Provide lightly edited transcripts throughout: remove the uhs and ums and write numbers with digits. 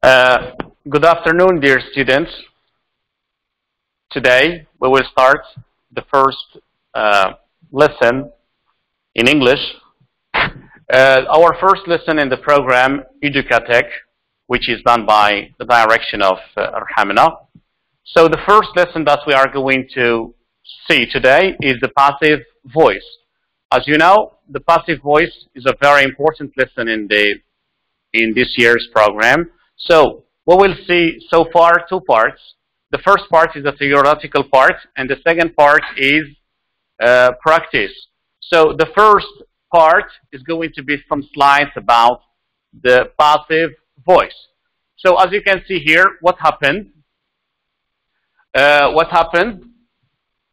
Good afternoon, dear students. Today we will start the first lesson in English. Our first lesson in the program Educatech, which is done by the direction of Arhamina. So the first lesson that we are going to see today is the passive voice. As you know, the passive voice is a very important lesson in this year's program. So we will see so far two parts. The first part is the theoretical part, and the second part is practice. So the first part is going to be some slides about the passive voice. So as you can see here, what happened? We have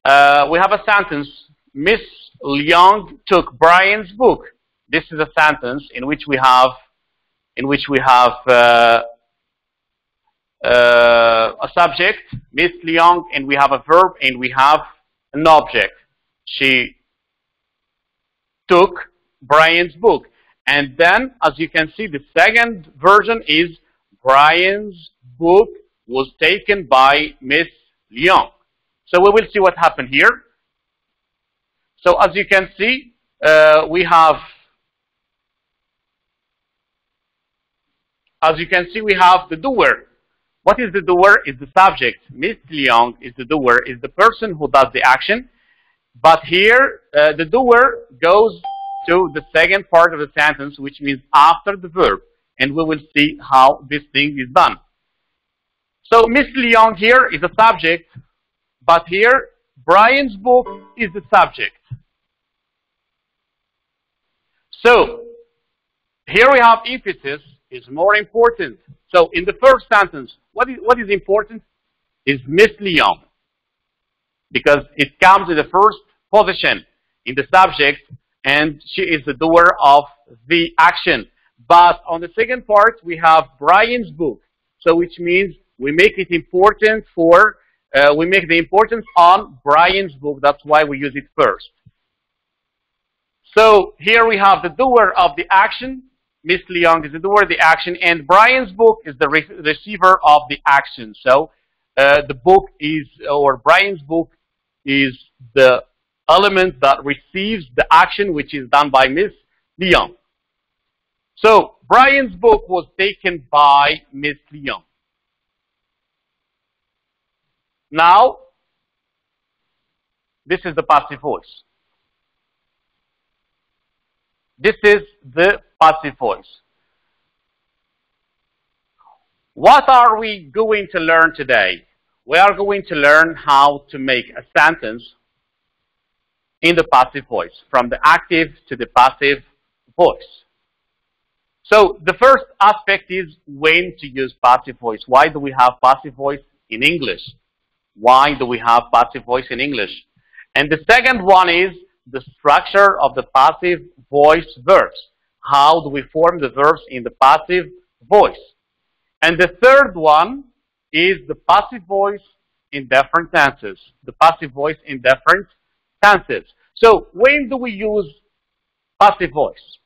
a sentence. Miss Leong took Brian's book. This is a sentence in which we have a subject, Miss Leong, and we have a verb and we have an object. She took Brian's book. And then, as you can see, the second version is Brian's book was taken by Miss Leong. So we will see what happened here. So as you can see, we have the doer. What is the doer? Is the subject. Miss Leong is the doer, is the person who does the action. But here, the doer goes to the second part of the sentence, which means after the verb. And we will see how this thing is done. So Miss Leong here is a subject, but here, Brian's book is the subject. So, here we have emphasis is more important. So in the first sentence, what is important is Miss Leong, because it comes in the first position in the subject, and she is the doer of the action. But on the second part, we have Brian's book, so which means we make it important for we make the importance on Brian's book. That's why we use it first. So here we have the doer of the action. Miss Leong is the doer of the action, and Brian's book is the receiver of the action. So the book is, or Brian's book is the element that receives the action which is done by Miss Leong. So Brian's book was taken by Miss Leong. Now, this is the passive voice. This is the passive voice. What are we going to learn today? We are going to learn how to make a sentence in the passive voice, from the active to the passive voice. So the first aspect is when to use passive voice. Why do we have passive voice in English? Why do we have passive voice in English? And the second one is the structure of the passive voice verbs. How do we form the verbs in the passive voice? And the third one is the passive voice in different tenses. The passive voice in different tenses. So when do we use passive voice?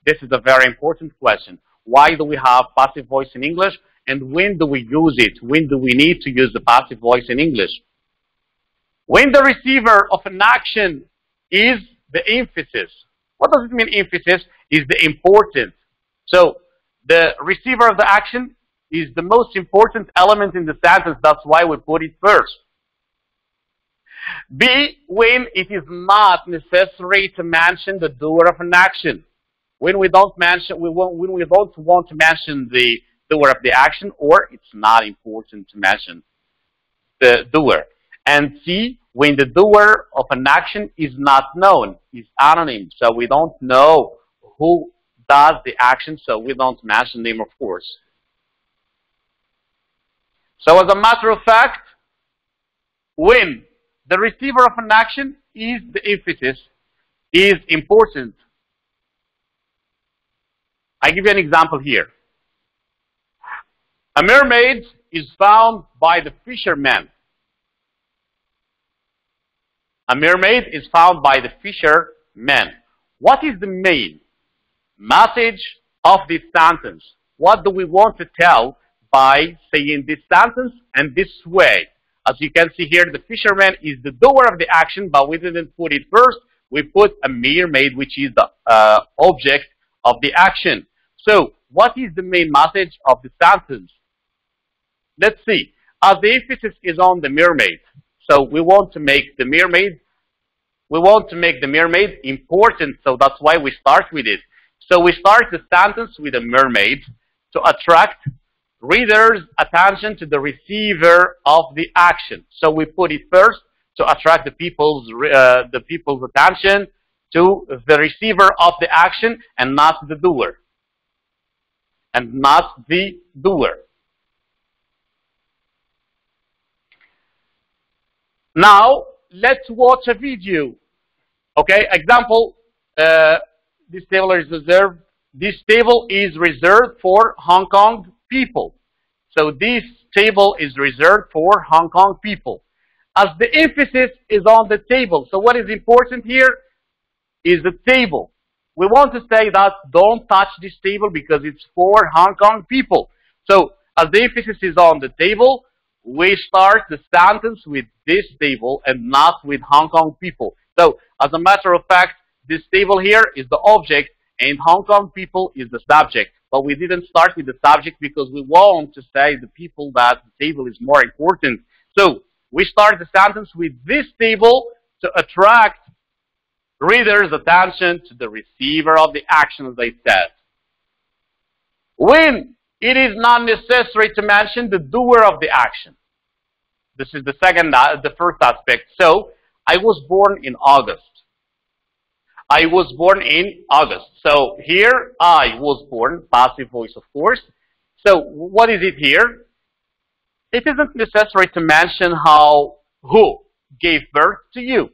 This is a very important question. Why do we have passive voice in English? And when do we use it? When do we need to use the passive voice in English? When the receiver of an action is the emphasis. What does it mean, emphasis? Is the important. So the receiver of the action is the most important element in the sentence. That's why we put it first. B, when it is not necessary to mention the doer of an action. When we don't mention, when we don't want to mention the doer of the action, or it's not important to mention the doer. And C, when the doer of an action is not known, is anonym. So we don't know who does the action, so we don't mention them, of course. So as a matter of fact, when the receiver of an action is the emphasis, is important. I give you an example here. A mermaid is found by the fisherman. A mermaid is found by the fisherman. What is the main message of this sentence? What do we want to tell by saying this sentence and this way. As you can see here, the fisherman is the doer of the action, but we didn't put it first. We put a mermaid, which is the object of the action. So, what is the main message of the sentence? Let's see. As the emphasis is on the mermaid, so we want to make the mermaid important, so that's why we start with it. So we start the sentence with a mermaid to attract readers' attention to the receiver of the action. So we put it first to attract the people's attention to the receiver of the action and not the doer. And not the doer. Now, let's watch a video. Okay, example, this table is reserved for Hong Kong people. So this table is reserved for Hong Kong people. As the emphasis is on the table, so what is important here is the table. We want to say that don't touch this table because it's for Hong Kong people. So as the emphasis is on the table, we start the sentence with this table and not with Hong Kong people. So as a matter of fact, this table here is the object and Hong Kong people is the subject. But we didn't start with the subject because we want to say the people that the table is more important. So we start the sentence with this table to attract readers' attention to the receiver of the action, as I said. When it is not necessary to mention the doer of the action. This is the first aspect. So, I was born in August. I was born in August. So, here, I was born, passive voice, of course. So, what is it here? It isn't necessary to mention who gave birth to you.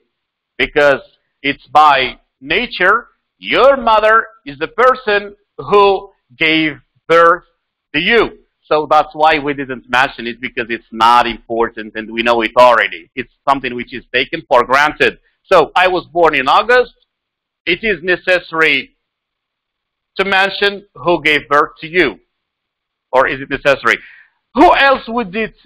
Because it's by nature, your mother is the person who gave birth to you. So that's why we didn't mention it, because it's not important and we know it already. It's something which is taken for granted. So I was born in August. It is necessary to mention who gave birth to you. Or is it necessary? Who else would it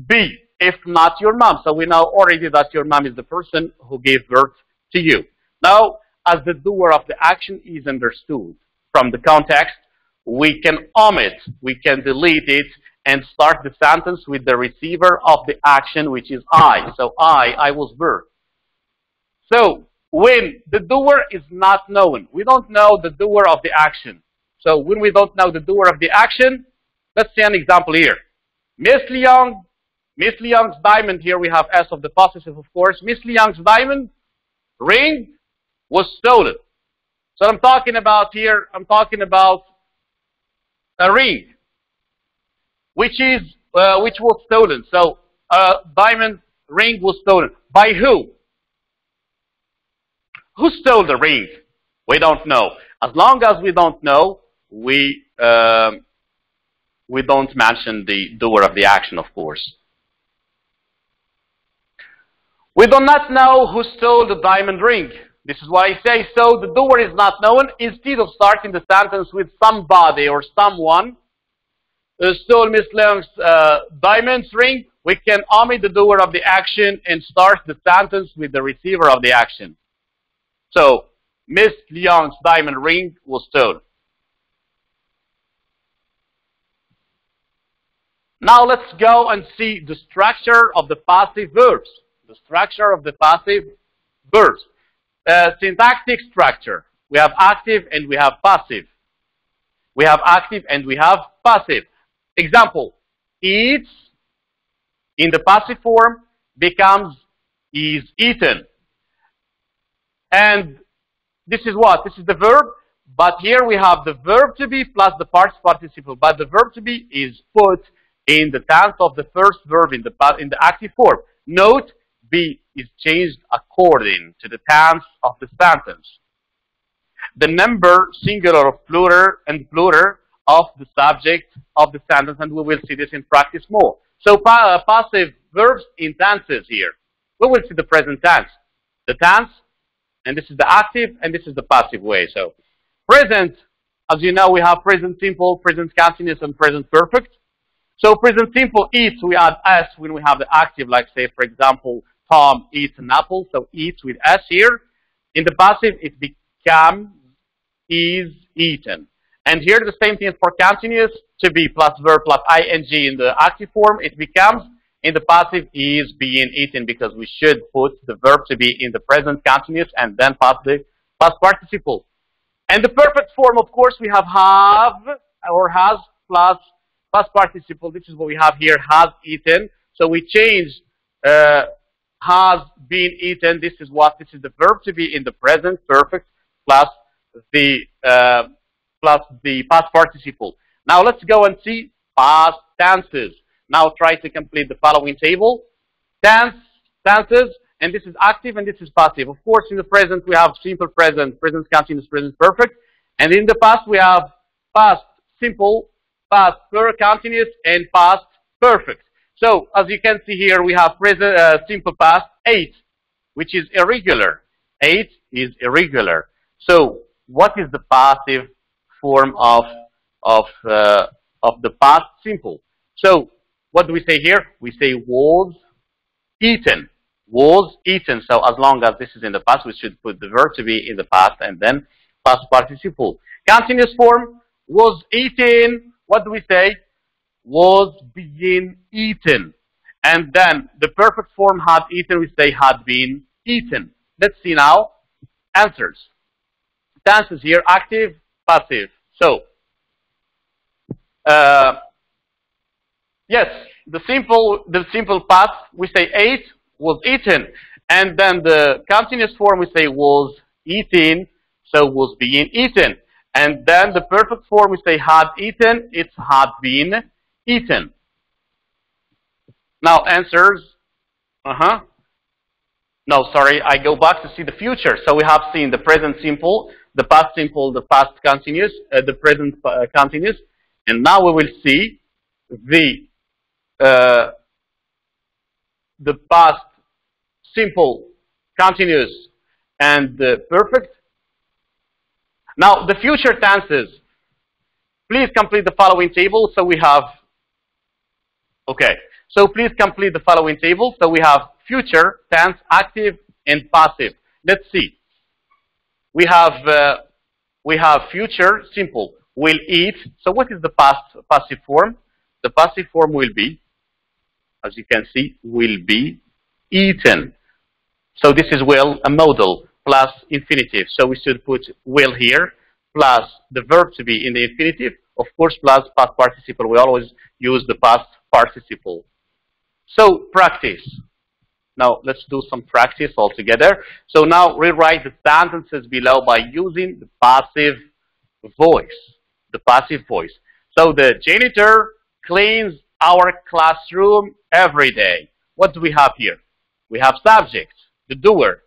be if not your mom? So we know already that your mom is the person who gave birth to you. Now, as the doer of the action is understood from the context, we can omit, we can delete it, and start the sentence with the receiver of the action, which is I. So I was birthed. So, when the doer is not known, we don't know the doer of the action. So, when we don't know the doer of the action, let's see an example here. Miss Leong's diamond, here we have S of the possessive, of course. Miss Leong's diamond ring was stolen. So I'm talking about a ring, which was stolen. So a diamond ring was stolen. By who? Who stole the ring? We don't know. As long as we don't know, we don't mention the doer of the action, of course. We do not know who stole the diamond ring. This is why I say so. The doer is not known. Instead of starting the sentence with somebody or someone who stole Miss Leong's diamond ring, we can omit the doer of the action and start the sentence with the receiver of the action. So, Miss Leong's diamond ring was stolen. Now let's go and see the structure of the passive verbs. The structure of the passive verbs. Syntactic structure. We have active and we have passive. We have active and we have passive. Example, eats in the passive form becomes is eaten. And this is what? This is the verb, but here we have the verb to be plus the past participle. But the verb to be is put in the tense of the first verb in the active form. Note, be is changed according to the tense of the sentence. The number, singular or plural, and plural of the subject of the sentence, and we will see this in practice more. So passive verbs in tenses here. We will see the present tense. The tense, and this is the active, and this is the passive way. So present, as you know, we have present simple, present continuous, and present perfect. So present simple eats, we add s when we have the active, like say, for example, Tom eats an apple, so eats with s here. In the passive, it becomes is eaten. And here the same thing for continuous, to be plus verb plus ing in the active form, it becomes in the passive is being eaten, because we should put the verb to be in the present continuous and then pass the past participle. And the perfect form, of course, we have or has plus past participle. This is what we have here, has eaten. So we change has been eaten. This is the verb to be in the present perfect plus the past participle. Now let's go and see past tenses. Now try to complete the following table. Tenses, and this is active and this is passive. Of course, in the present we have simple present, present continuous, present perfect. And in the past we have past simple, past continuous, and past perfect. So as you can see here, we have present simple past, ate, which is irregular. Ate is irregular. So what is the passive form of the past simple? So what do we say here? We say was eaten. Was eaten. So as long as this is in the past, we should put the verb to be in the past and then past participle. Continuous form, was eaten. What do we say? Was being eaten. And then the perfect form, had eaten, we say had been eaten. Let's see now answers. Tenses here, active, passive. So yes, the simple past, we say ate, was eaten. And then the continuous form, we say was eaten, so was being eaten. And then the perfect form, we say had eaten, it's had been eaten. Now answers. No, sorry, I go back to see the future. So we have seen the present simple, the past simple, the past continuous, the present continuous. And now we will see the past simple, continuous, and the perfect. Now the future tenses. Please complete the following table. So we have, okay. So please complete the following table. So we have future, tense, active, and passive. Let's see. We have future, simple, will eat. So what is the passive form? The passive form will be, as you can see, will be eaten. So this is will, a modal, plus infinitive. So we should put will here, plus the verb to be in the infinitive, of course, plus past participle. We always use the past participle. So practice. Now let's do some practice all together. So now rewrite the sentences below by using the passive voice. The passive voice. So the janitor cleans our classroom every day. What do we have here? We have subject, the doer.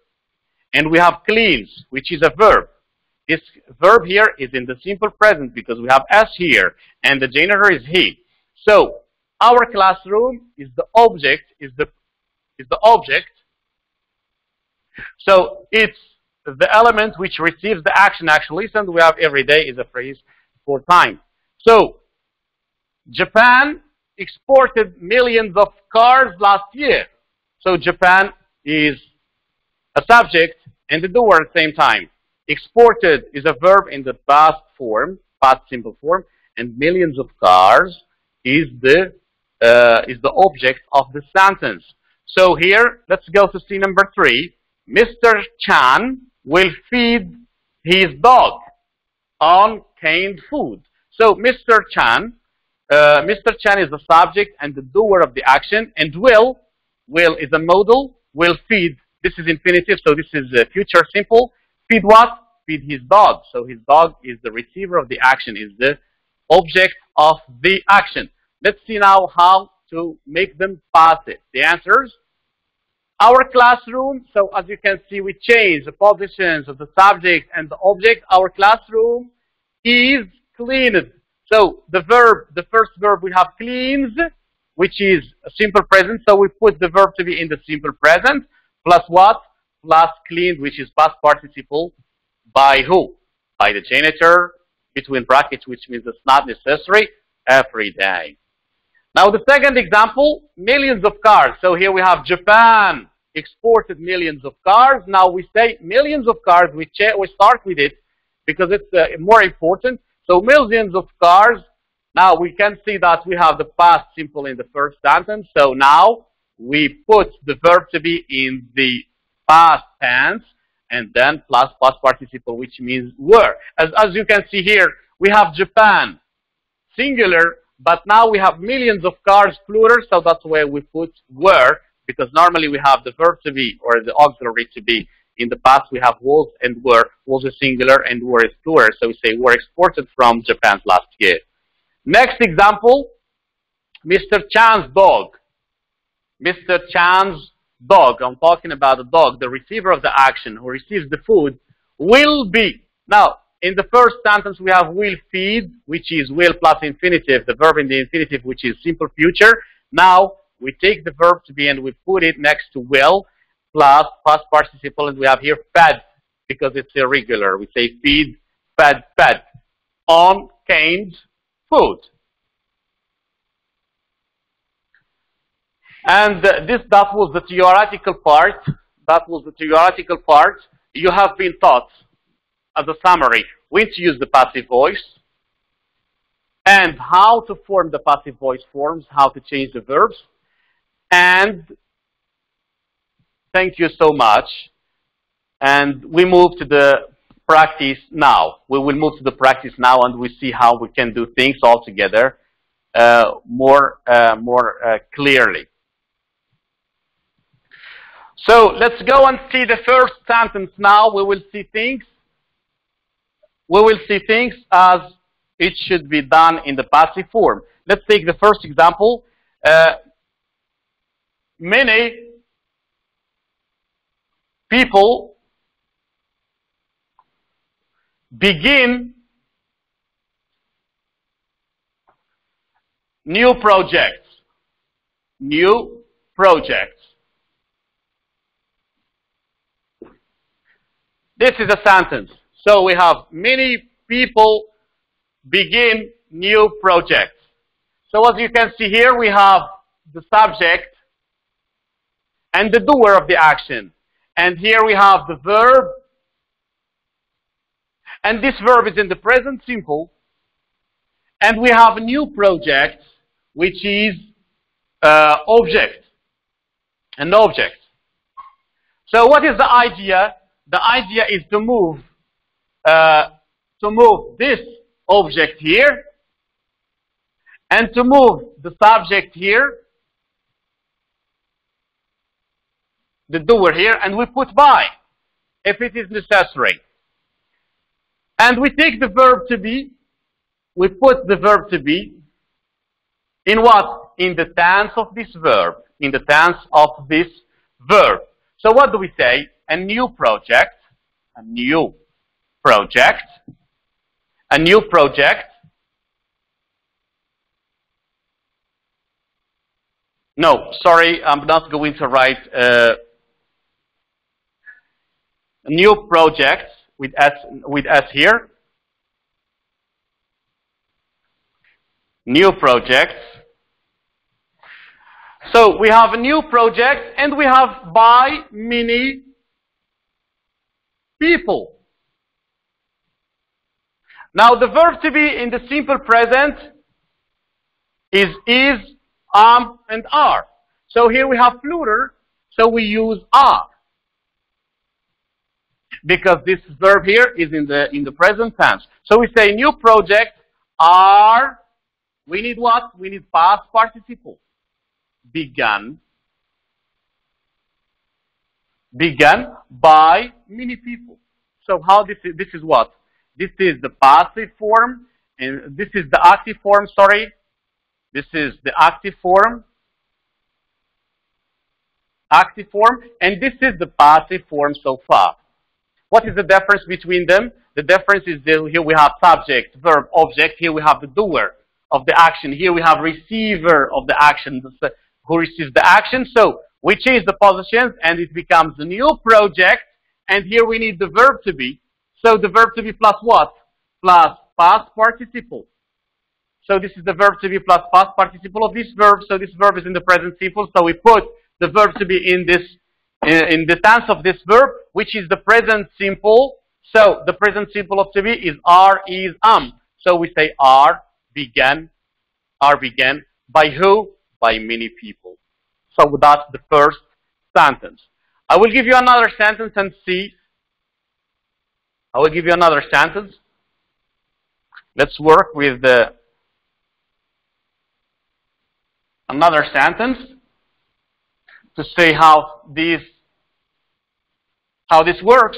And we have cleans, which is a verb. This verb here is in the simple present because we have S here. And the janitor is he. So our classroom is the object, is the object. So it's the element which receives the action actually. And we have every day is a phrase for time. So Japan exported millions of cars last year. So Japan is a subject and the doer at the same time. Exported is a verb in the past form, past simple form, and millions of cars is the object of the sentence. So here, let's go to C number 3. Mr. Chan will feed his dog on canned food. So Mr. Chan is the subject and the doer of the action, and will is a modal, will feed. This is infinitive, so this is future simple. Feed what? Feed his dog. So his dog is the receiver of the action, is the object of the action. Let's see now how to make them passive. The answers. Our classroom, so as you can see, we change the positions of the subject and the object. Our classroom is cleaned. So the verb, the first verb we have cleans, which is a simple present. So we put the verb to be in the simple present. Plus what? Plus cleaned, which is past participle. By who? By the janitor, between brackets, which means it's not necessary, every day. Now the second example, millions of cars. So here we have Japan exported millions of cars. Now we say millions of cars. We start with it because it's more important. So millions of cars. Now we can see that we have the past simple in the first sentence. So now we put the verb to be in the past tense and then plus past participle, which means were. As you can see here, we have Japan singular, but now we have millions of cars plural, so that's why we put were, because normally we have the verb to be or the auxiliary to be. In the past we have was and were. Was is singular and were is plural, so we say were exported from Japan last year. Next example, Mr. Chan's dog. Mr. Chan's dog. I'm talking about the dog, the receiver of the action who receives the food, will be. Now, in the first sentence, we have will feed, which is will plus infinitive, the verb in the infinitive, which is simple future. Now, we take the verb to be and we put it next to will plus past participle, and we have here fed because it's irregular. We say feed, fed, fed on canned food. And that was the theoretical part. That was the theoretical part. You have been taught, as a summary, when to use the passive voice and how to form the passive voice forms, how to change the verbs. And thank you so much. And we move to the practice now. We will move to the practice now, and we see how we can do things all together more clearly. So let's go and see the first sentence now. We will see things. We will see things as it should be done in the passive form. Let's take the first example. Many people begin new projects. New projects. This is a sentence. So we have many people begin new projects. So as you can see here, we have the subject and the doer of the action. And here we have the verb. And this verb is in the present simple. And we have a new project, which is object. An object. So what is the idea? The idea is to move this object here and to move the subject here, the doer here, and we put by if it is necessary. And we take the verb to be, we put the verb to be in what? In the tense of this verb. In the tense of this verb. So what do we say? A new project, a new project, a new project. No, sorry, I'm not going to write a new project with S here. New project. So we have a new project and we have by many people. Now the verb to be in the simple present is, and are. So here we have plural, so we use are. Because this verb here is in the present tense. So we say new project are, we need what? We need past participle. Begun by many people. So how this is what? This is the passive form, and this is the active form, sorry. This is the active form. Active form, and this is the passive form so far. What is the difference between them? The difference is that here we have subject, verb, object. Here we have the doer of the action. Here we have receiver of the action, who receives the action. So we change the positions and it becomes a new project. And here we need the verb to be. So the verb to be plus what? Plus past participle. So this is the verb to be plus past participle of this verb. So this verb is in the present simple. So we put the verb to be in the tense of this verb, which is the present simple. So the present simple of to be is are, is, am. So we say are began. Are began by who? By many people. So that's the first sentence. I will give you another sentence and see. I will give you another sentence. Let's work with another sentence to see how this works.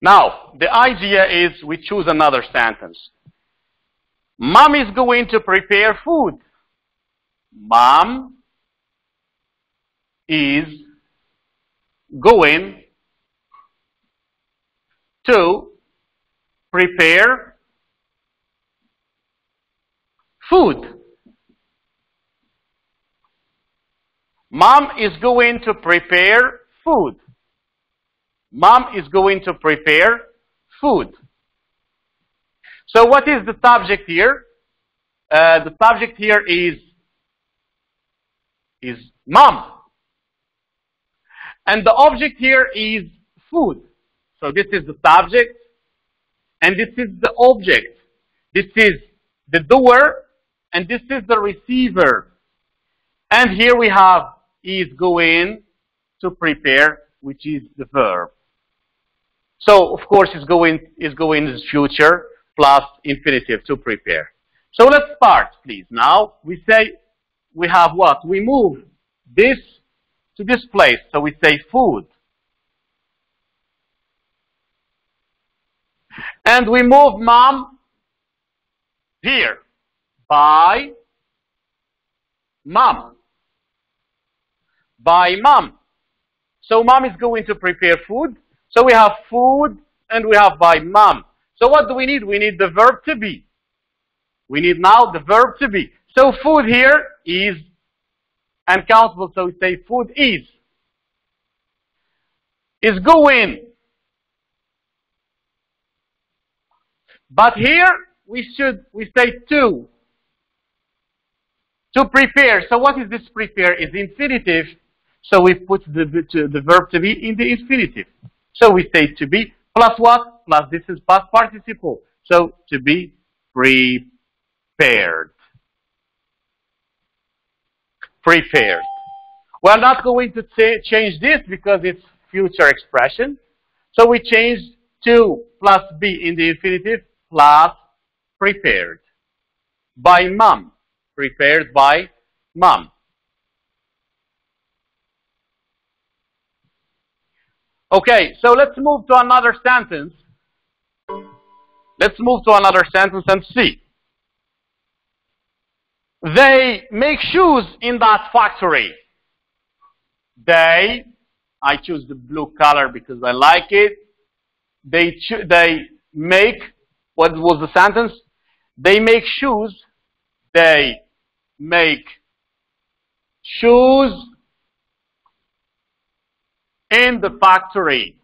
Now, the idea is we choose another sentence. Mom is going to prepare food. Mom is going to prepare food. Mom is going to prepare food. Mom is going to prepare food. So what is the subject here? The subject here is mom. And the object here is food. So this is the subject and this is the object. This is the doer and this is the receiver. And here we have is going to prepare, which is the verb. So of course is going is future plus infinitive to prepare. So let's start, please. Now we say we have what? We move this to this place. So we say food. And we move mom here by mom. By mom. So mom is going to prepare food. So we have food and we have by mom. So what do we need? We need the verb to be. We need now the verb to be. So food here is uncountable. So we say food is. Is going. But here we say to prepare. So what is this prepare? Is infinitive. So we put the verb to be in the infinitive. So we say to be plus what? Plus this is past participle. So to be prepared. Prepared. We're not going to change this because it's future expression. So we change to plus be in the infinitive plus prepared. By mom. Prepared by mom. Okay, so let's move to another sentence. Let's move to another sentence and see. They make shoes in that factory. They, I choose the blue color because I like it. They make, what was the sentence? They make shoes. They make shoes in the factory.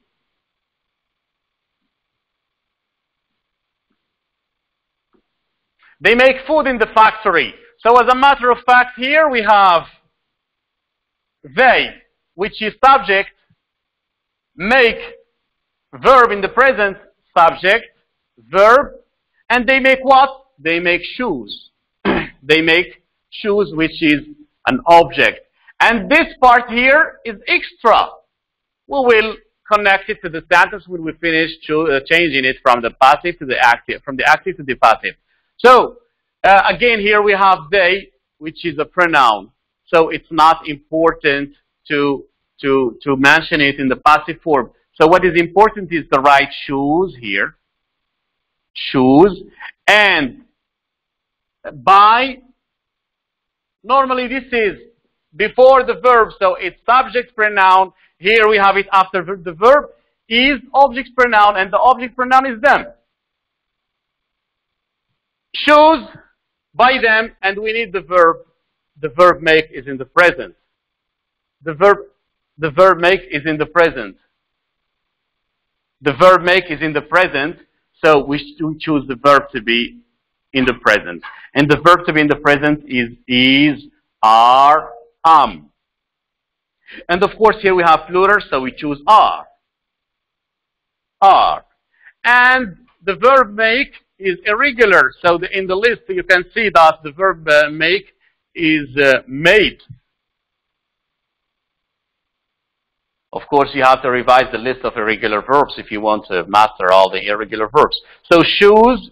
They make food in the factory. So as a matter of fact, here we have they, which is subject, make verb in the present, subject, verb, and they make what? They make shoes. They make shoes, which is an object. And this part here is extra. We will connect it to the sentence when we finish changing it from the passive to the active, from the active to the passive. So, again, here we have they, which is a pronoun. So it's not important to mention it in the passive form. So what is important is the right shoes here. Shoes. And by, normally this is before the verb, so it's subject pronoun. Here we have it after the verb is object pronoun, and the object pronoun is them. Shoes by them, and we need the verb. The verb make is in the present. The verb make is in the present. The verb make is in the present. So we choose the verb to be in the present. And the verb to be in the present is, are, am. And of course here we have plural, so we choose are. Are. And the verb make is irregular. So in the list you can see that the verb make is made. Of course, you have to revise the list of irregular verbs if you want to master all the irregular verbs. So shoes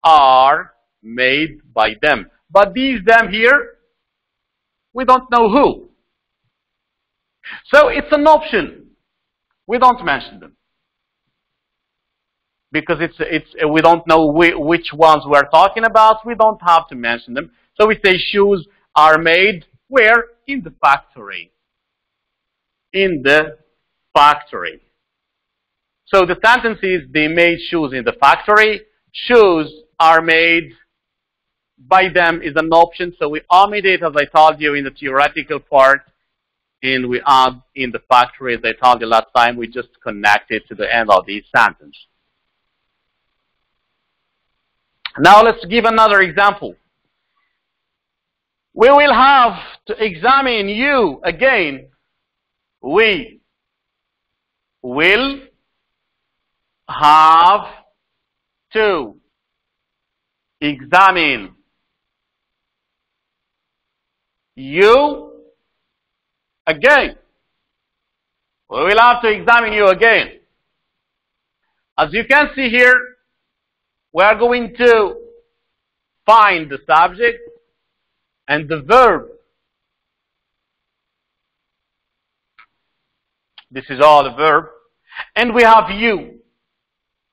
are made by them. But these them here, we don't know who. So it's an option. We don't mention them. Because we don't know which ones we're talking about, we don't have to mention them. So we say shoes are made where? In the factory. In the factory. So the sentence is, they made shoes in the factory. Shoes are made by them is an option, so we omit it, as I told you, in the theoretical part, and we add in the factory, as I told you last time, we just connect it to the end of the sentence. Now let's give another example. We will have to examine you again. We will have to examine you again. We will have to examine you again. As you can see here, we are going to find the subject and the verb. This is all the verb. And we have you.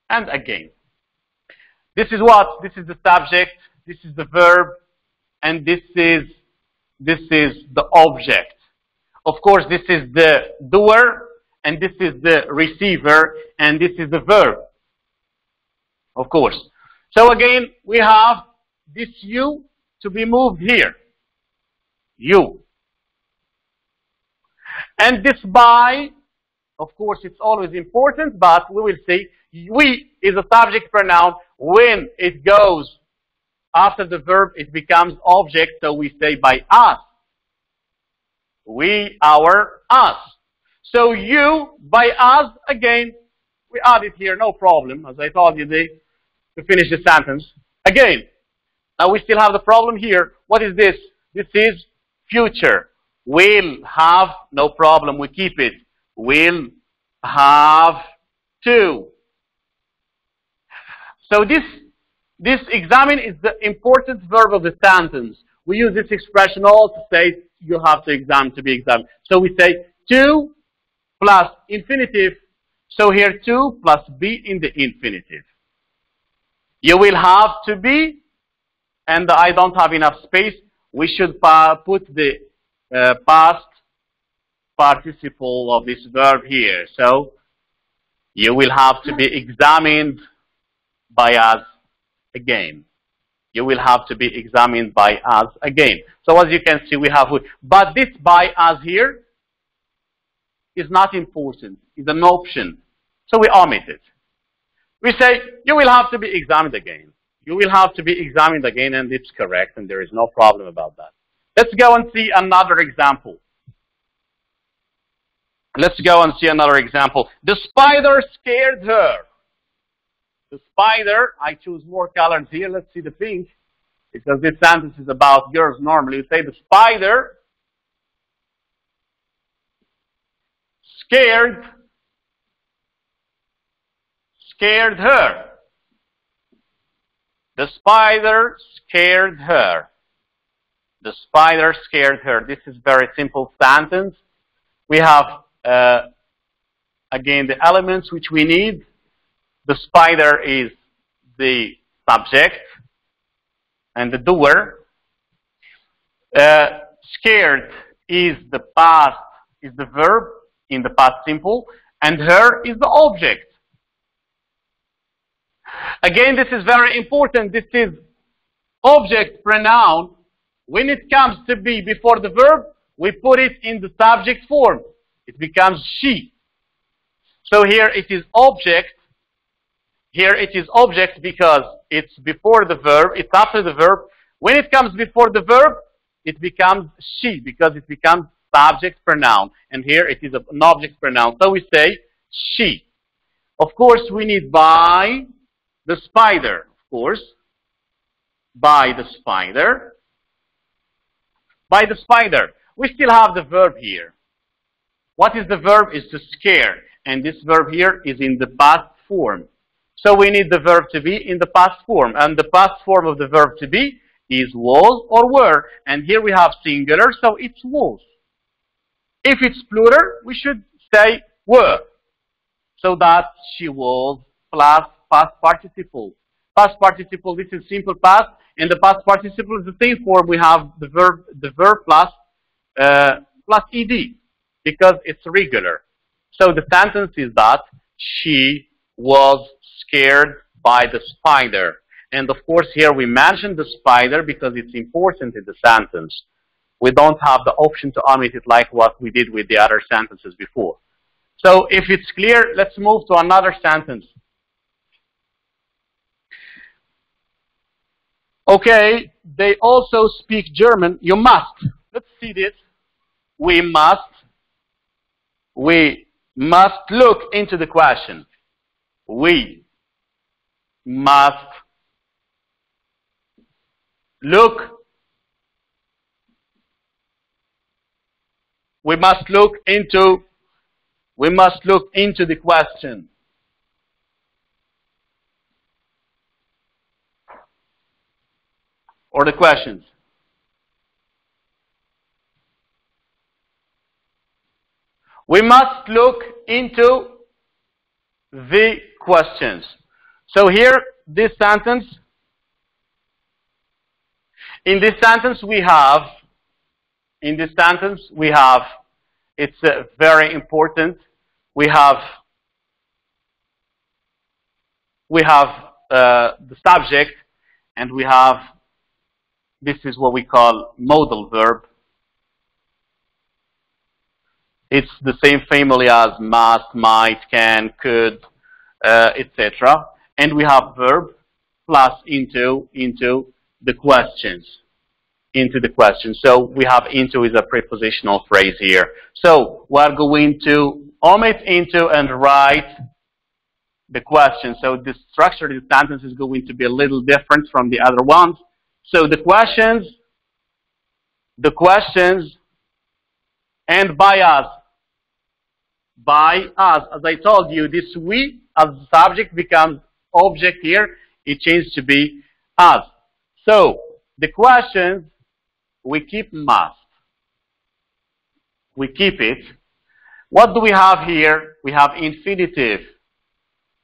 And again. This is what? This is the subject. This is the verb. And this is the object. Of course, this is the doer. And this is the receiver. And this is the verb. Of course. So again, we have this you to be moved here. You. And this by, of course, it's always important, but we will say we is a subject pronoun. When it goes after the verb, it becomes object, so we say by us. We, our, us. So you, by us, again, we add it here, no problem, as I told you to finish the sentence. Again, now we still have the problem here. What is this? This is future. Will have, no problem, we keep it. Will have to. So this examine is the important verb of the sentence. We use this expression all to say you have to examine, to be examined. So we say to plus infinitive. So here to plus be in the infinitive. You will have to be, and I don't have enough space. We should put the past participle of this verb here. So you will have to be examined by us again. You will have to be examined by us again. So as you can see, we have, but this by us here is not important. It's an option. So we omit it. We say, you will have to be examined again. You will have to be examined again, and it's correct, and there is no problem about that. Let's go and see another example. Let's go and see another example. The spider scared her. The spider, I choose more colors here. Let's see the pink, because this sentence is about girls normally. You say the spider scared her. The spider scared her. The spider scared her. This is very simple sentence. We have, again, the elements which we need. The spider is the subject and the doer. Scared is the past, is the verb in the past simple, and her is the object. Again, this is very important. This is object pronoun. When it comes to be before the verb, we put it in the subject form. It becomes she. So here it is object. Here it is object because it's before the verb, it's after the verb. When it comes before the verb, it becomes she because it becomes subject pronoun. And here it is an object pronoun. So we say she. Of course, we need by the spider. Of course, by the spider. By the spider. We still have the verb here. What is the verb? Is to scare. And this verb here is in the past form. So we need the verb to be in the past form. And the past form of the verb to be is was or were. And here we have singular, so it's was. If it's plural, we should say were. So that she was plus past participle. Past participle, this is simple past. And the past participle is the same form. We have the verb plus ed because it's regular. So the sentence is that she was scared by the spider. And of course here we mention the spider because it's important in the sentence. We don't have the option to omit it like what we did with the other sentences before. So if it's clear, let's move to another sentence. Okay, they also speak German. You must. Let's see this. We must look into the question. We must look. We must look into the question. Or the questions. We must look into the questions. So here, this sentence. In this sentence we have, it's very important. We have the subject, and we have, this is what we call modal verb. It's the same family as must, might, can, could, etc. And we have verb plus into the questions. Into the question. So we have into is a prepositional phrase here. So we are going to omit into and write the question. So the structure of the sentence is going to be a little different from the other ones. So the questions, and by us. By us. As I told you, this we as subject becomes object here. It changes to be us. So the questions, we keep must. We keep it. What do we have here? We have infinitive.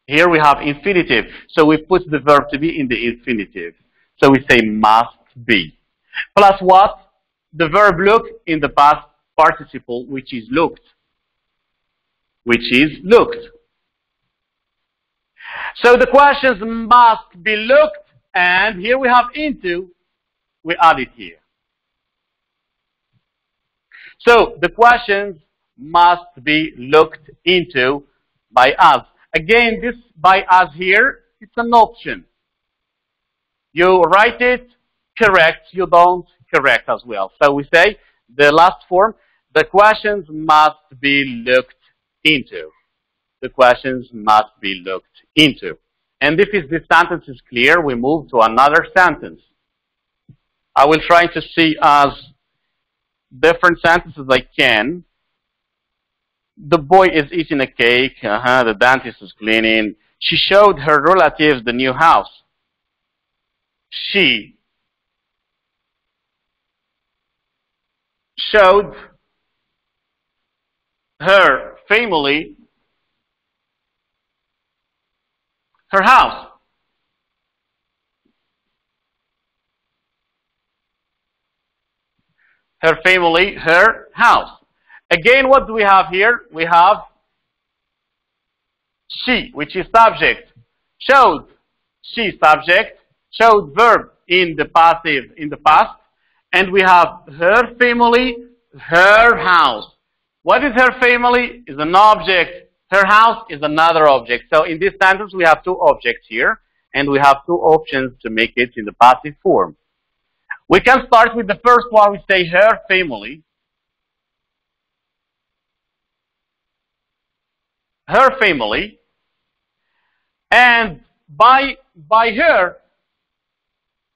Here we have infinitive. So we put the verb to be in the infinitive. So we say must be. Plus what? The verb look in the past participle, which is looked. Which is looked. So the questions must be looked, and here we have into. We add it here. So the questions must be looked into by us. Again, this by us here, it's an option. You write it correct, you don't correct as well. So we say the last form, the questions must be looked into. The questions must be looked into. And if this sentence is clear, we move to another sentence. I will try to see as different sentences I can. The boy is eating a cake. The dentist is cleaning. She showed her relatives the new house. She showed her family her house. Her family, her house. Again, what do we have here? We have she, which is subject. Showed, she subject. Showed verb in the passive, in the past. And we have her family, her house. What is her family? Is an object. Her house is another object. So in this sentence, we have two objects here, and we have two options to make it in the passive form. We can start with the first one. We say her family. Her family. And by her,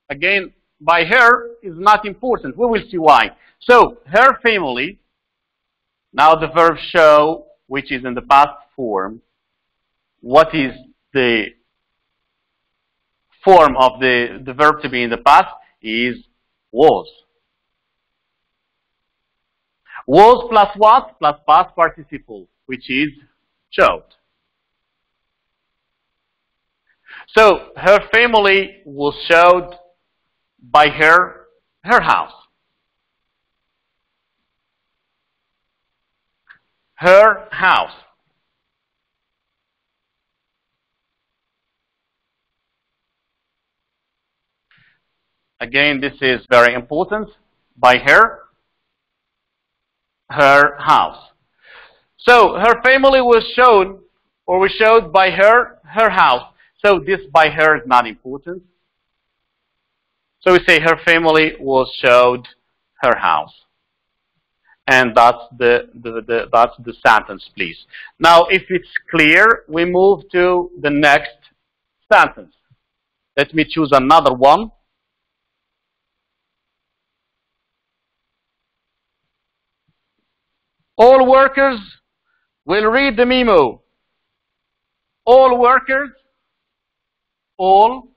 again, by her is not important. We will see why. So, her family, now the verb show, which is in the past form. What is the form of the verb to be in the past? Is was. Was plus what? Plus past participle, which is showed. So, her family was showed by her house. Her house. Again, this is very important. By her house. So, her family was shown, or was showed by her house. So, this by her is not important. So, we say her family was showed her house. And that's the sentence, please. Now, if it's clear, we move to the next sentence. Let me choose another one. All workers will read the memo. All workers will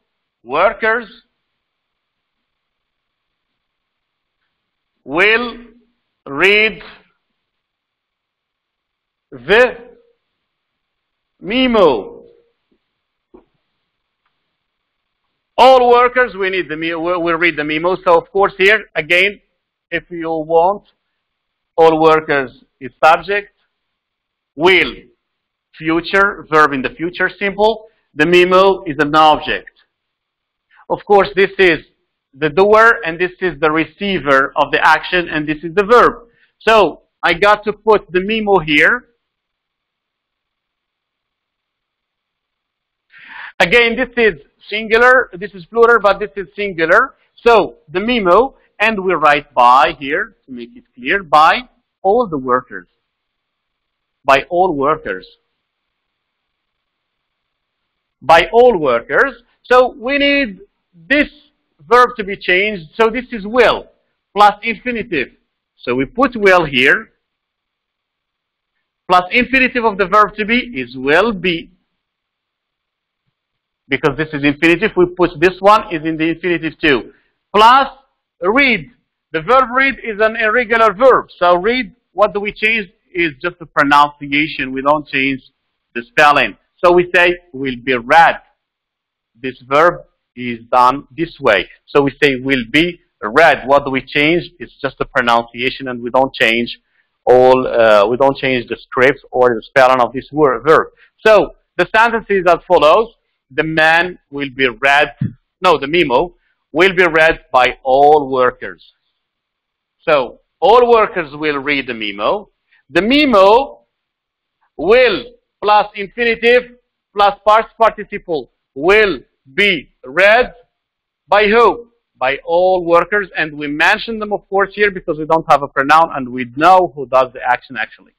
read the memo. All workers will read the memo. So, of course, here, again, if you want, all workers is subject, will, future, verb in the future simple, the memo is an object. Of course, this is the doer, and this is the receiver of the action, and this is the verb. So, I got to put the memo here. Again, this is singular, this is plural, but this is singular. So, the memo, and we write by here, to make it clear, by all the workers. By all workers. By all workers. So, we need this verb to be changed. So, this is will, plus infinitive. So, we put will here, plus infinitive of the verb to be is will be. Because this is infinitive, we put this one is in the infinitive too. Plus read. The verb read is an irregular verb. So read, what do we change? Is just the pronunciation. We don't change the spelling. So we say will be read. This verb is done this way. So we say will be read. What do we change? It's just the pronunciation, and we don't change we don't change the script or the spelling of this verb. So the sentence is as follows. The man will be read, no, the memo will be read by all workers. So, all workers will read the memo. The memo will plus infinitive plus past participle will be read by who? By all workers. And we mention them, of course, here because we don't have a pronoun and we know who does the action actually.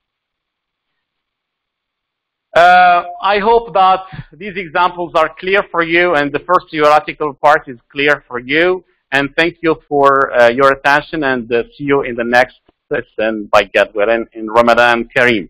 I hope that these examples are clear for you and the first theoretical part is clear for you. And thank you for your attention, and see you in the next lesson by God willing in Ramadan Kareem.